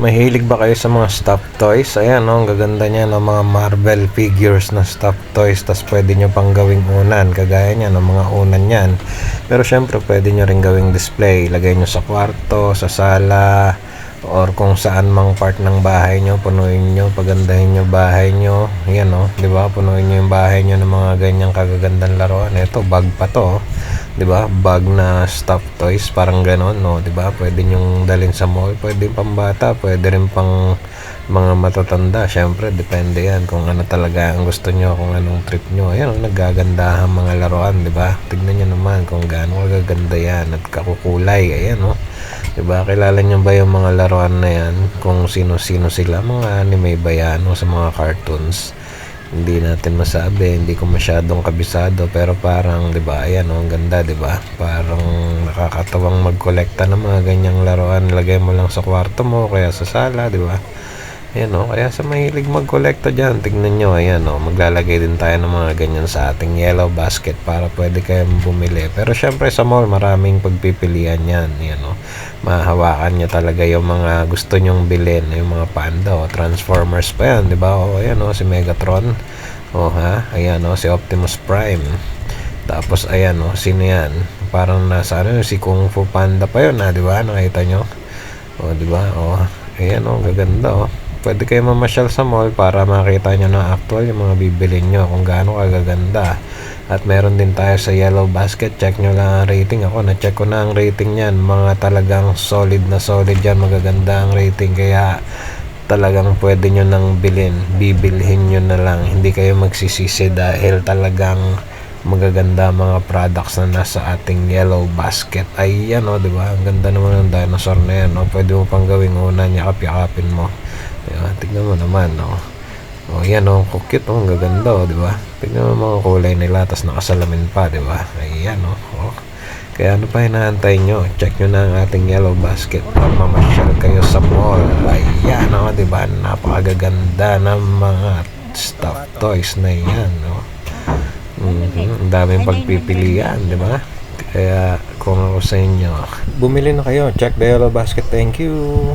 Mahilig ba kayo sa mga stuffed toys? Ayan, no, ang gaganda niya ng mga Marvel figures na stuffed toys. Tas pwede nyo pang gawing unan, kagaya niya ng mga unan yan. Pero syempre pwede nyo rin gawing display. Lagay nyo sa kwarto, sa sala, or kung saan mang part ng bahay nyo. Punuin nyo, pagandahin nyo bahay nyo. Ayan, no, di ba? Punuin nyo yung bahay nyo ng mga ganyang kagagandang laruan. Ito, bag pa to. 'Di ba? Bag na stuffed toys, parang gano'n, no? 'Di ba? Pwede nyong dalhin sa mall, pwede pambata, pwede rin pang mga matatanda. Syempre, depende 'yan kung ano talaga ang gusto nyo, kung anong trip nyo. Ayan, naggagandahan mga laruan, 'di ba? Tignan niyo naman kung gaano kagaganda 'yan at kakukulay. Ayan, no? 'Di ba? Kilala niyo ba yung mga laruan na 'yan? Kung sino-sino sila, mga anime ba 'yan o sa mga cartoons? Hindi natin masabi, hindi ko masyadong kabisado, pero parang 'di ba, ayan, oh, ang ganda, 'di ba? Parang nakakatawang magkolekta ng mga ganyang laruan. Lagay mo lang sa kwarto mo kaya sa sala, 'di ba? Ayan, oh, kaya sa mahilig magkolekta diyan, tignan nyo, ayan, oh, maglalagay din tayo ng mga ganyan sa ating yellow basket para pwede kayong bumili. Pero syempre sa mall maraming pagpipilian yan, ayan, oh. Mahahawakan nyo talaga yung mga gusto nyong bilhin, yung mga Panda, oh, Transformers pa yan, di ba? Oh, ayan, oh, si Megatron, oh, ha, ayan, oh, si Optimus Prime. Tapos ayan, oh, sino yan? Parang nasa ano, si Kung Fu Panda pa yun, ha, di ba? Nakita nyo? Oh, di ba? Oh, ayan, oh, gaganda, oh. Pwede kayo mamasyal sa mall para makita nyo na actual yung mga bibilin nyo kung gaano kagaganda. At meron din tayo sa yellow basket. Check nyo lang ang rating. Ako, na-check ko na ang rating yan. Mga talagang solid na solid yan. Magaganda ang rating. Kaya talagang pwede nyo nang bilhin. Bibilhin nyo na lang. Hindi kayo magsisisi dahil talagang magaganda mga products na nasa ating yellow basket. Ay, yan, o, diba? Ang ganda naman ng dinosaur na yan, o. Pwede mo pang gawing unan, yakap-yakapin mo. Diba? Tignan mo naman, o. O, yan, o. Cute, o. Ang gaganda, o, diba? Tignan mo mga kulay nila, tas nakasalamin pa, diba? Ayan, o. O. Kaya ano pa hinaantay nyo? Check nyo na ang ating yellow basket para mamasyal kayo sa mall. Ayan, o, diba? Napakagaganda ng mga stuffed toys na yan, o. Ang daming pagpipilian, di ba? Kaya kung ako sa inyo, bumili na kayo. Check the yellow basket. Thank you.